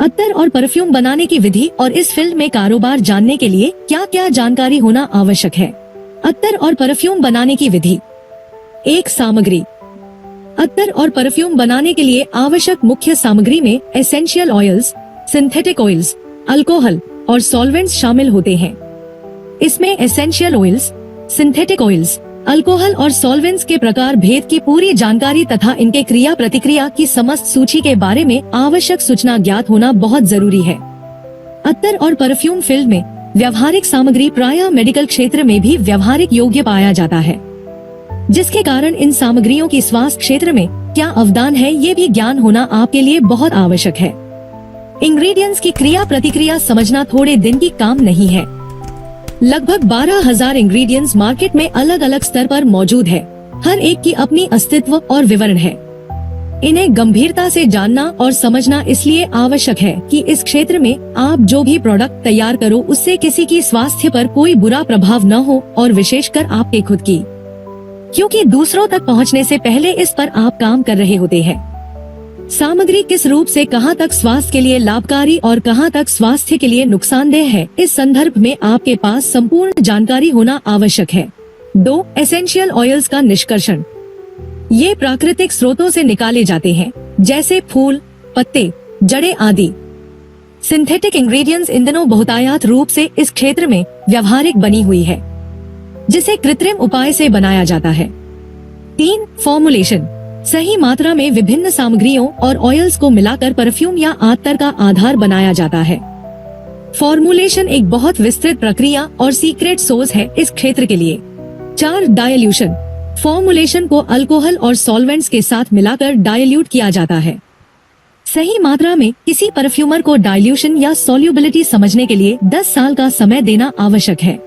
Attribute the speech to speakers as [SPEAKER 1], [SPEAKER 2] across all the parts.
[SPEAKER 1] अत्तर और परफ्यूम बनाने की विधि और इस फील्ड में कारोबार जानने के लिए क्या क्या जानकारी होना आवश्यक है। अत्तर और परफ्यूम बनाने की विधि। एक, सामग्री। अत्तर और परफ्यूम बनाने के लिए आवश्यक मुख्य सामग्री में essential oils, synthetic oils, alcohol और सॉल्वेंट्स शामिल होते हैं। इसमें essential oils, synthetic oils, alcohol और सॉल्वेंट्स के प्रकार भेद की पूरी जानकारी तथा इनके क्रिया प्रतिक्रिया की समस्त सूची के बारे में आवश्यक सूचना ज्ञात होना बहुत जरूरी है। अत्तर और परफ्यूम फील्ड में व्यावहारिक सामग्री प्रायः मेडिकल क्षेत्र में भी व्यावहारिक योग्य पाया जाता है, जिसके कारण इन सामग्रियों की स्वास्थ्य क्षेत्र में क्या अवदान है ये भी ज्ञान होना आपके लिए बहुत आवश्यक है। इंग्रेडिएंट्स की क्रिया प्रतिक्रिया समझना थोड़े दिन की काम नहीं है। लगभग 12,000 इंग्रेडिएंट्स मार्केट में अलग अलग स्तर पर मौजूद है। हर एक की अपनी अस्तित्व और विवरण है। इन्हें गंभीरता से जानना और समझना इसलिए आवश्यक है कि इस क्षेत्र में आप जो भी प्रोडक्ट तैयार करो उससे किसी की स्वास्थ्य पर कोई बुरा प्रभाव न हो, और विशेषकर आपके खुद की, क्योंकि दूसरों तक पहुंचने से पहले इस पर आप काम कर रहे होते हैं। सामग्री किस रूप से कहां तक स्वास्थ्य के लिए लाभकारी और कहां तक स्वास्थ्य के लिए नुकसानदेह है, इस संदर्भ में आपके पास संपूर्ण जानकारी होना आवश्यक है। 2, एसेंशियल ऑयल्स का निष्कर्षण। ये प्राकृतिक स्रोतों से निकाले जाते हैं, जैसे फूल, पत्ते, जड़ें आदि। सिंथेटिक इंग्रेडिएंट्स इन दिनों बहुतायत रूप से इस क्षेत्र में व्यावहारिक बनी हुई है, जिसे कृत्रिम उपाय से बनाया जाता है। 3, फॉर्मुलेशन। सही मात्रा में विभिन्न सामग्रियों और ऑयल्स को मिलाकर परफ्यूम या अत्तर का आधार बनाया जाता है। फॉर्मुलेशन एक बहुत विस्तृत प्रक्रिया और सीक्रेट सोर्स है इस क्षेत्र के लिए। 4, डायल्यूशन। फॉर्मुलेशन को अल्कोहल और सॉल्वेंट्स के साथ मिलाकर डायल्यूट किया जाता है। सही मात्रा में किसी परफ्यूमर को डायल्यूशन या सॉल्युबिलिटी समझने के लिए 10 साल का समय देना आवश्यक है,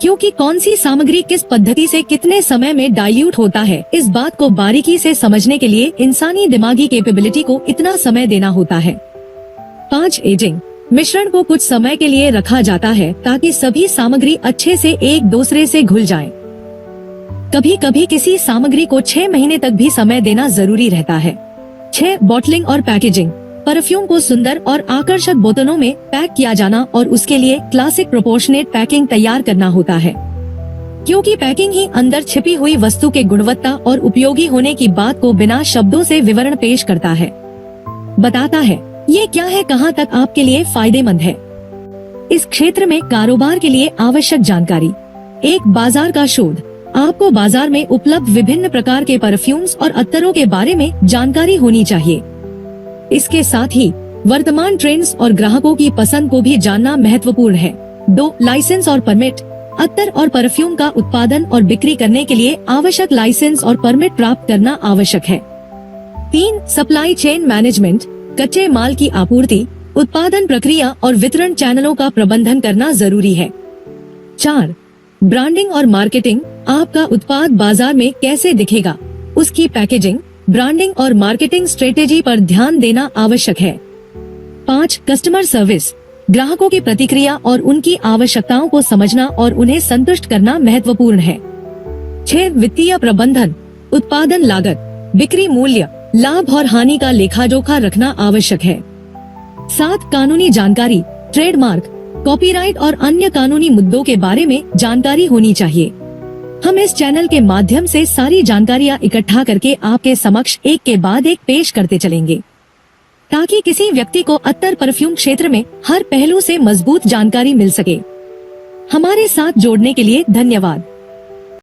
[SPEAKER 1] क्योंकि कौन सी सामग्री किस पद्धति से कितने समय में डाइल्यूट होता है, इस बात को बारीकी से समझने के लिए इंसानी दिमागी कैपेबिलिटी को इतना समय देना होता है। 5, एजिंग। मिश्रण को कुछ समय के लिए रखा जाता है ताकि सभी सामग्री अच्छे से एक दूसरे से घुल जाएं। कभी कभी किसी सामग्री को 6 महीने तक भी समय देना जरूरी रहता है। 6, बॉटलिंग और पैकेजिंग। परफ्यूम को सुंदर और आकर्षक बोतलों में पैक किया जाना और उसके लिए क्लासिक प्रोपोर्शनेट पैकिंग तैयार करना होता है, क्योंकि पैकिंग ही अंदर छिपी हुई वस्तु के गुणवत्ता और उपयोगी होने की बात को बिना शब्दों से विवरण पेश करता है, बताता है ये क्या है, कहां तक आपके लिए फायदेमंद है। इस क्षेत्र में कारोबार के लिए आवश्यक जानकारी। 1, बाजार का शोध। आपको बाजार में उपलब्ध विभिन्न प्रकार के परफ्यूम्स और अत्तरों के बारे में जानकारी होनी चाहिए। इसके साथ ही वर्तमान ट्रेंड्स और ग्राहकों की पसंद को भी जानना महत्वपूर्ण है। 2, लाइसेंस और परमिट। अत्तर और परफ्यूम का उत्पादन और बिक्री करने के लिए आवश्यक लाइसेंस और परमिट प्राप्त करना आवश्यक है। 3, सप्लाई चेन मैनेजमेंट। कच्चे माल की आपूर्ति, उत्पादन प्रक्रिया और वितरण चैनलों का प्रबंधन करना जरूरी है। 4, ब्रांडिंग और मार्केटिंग। आपका उत्पाद बाजार में कैसे दिखेगा, उसकी पैकेजिंग, ब्रांडिंग और मार्केटिंग स्ट्रेटेजी पर ध्यान देना आवश्यक है। 5, कस्टमर सर्विस। ग्राहकों की प्रतिक्रिया और उनकी आवश्यकताओं को समझना और उन्हें संतुष्ट करना महत्वपूर्ण है। 6, वित्तीय प्रबंधन। उत्पादन लागत, बिक्री मूल्य, लाभ और हानि का लेखा जोखा रखना आवश्यक है। 7, कानूनी जानकारी। ट्रेडमार्क, कॉपीराइट और अन्य कानूनी मुद्दों के बारे में जानकारी होनी चाहिए। हम इस चैनल के माध्यम से सारी जानकारियाँ इकट्ठा करके आपके समक्ष एक के बाद एक पेश करते चलेंगे, ताकि किसी व्यक्ति को अत्तर परफ्यूम क्षेत्र में हर पहलू से मजबूत जानकारी मिल सके। हमारे साथ जोड़ने के लिए धन्यवाद।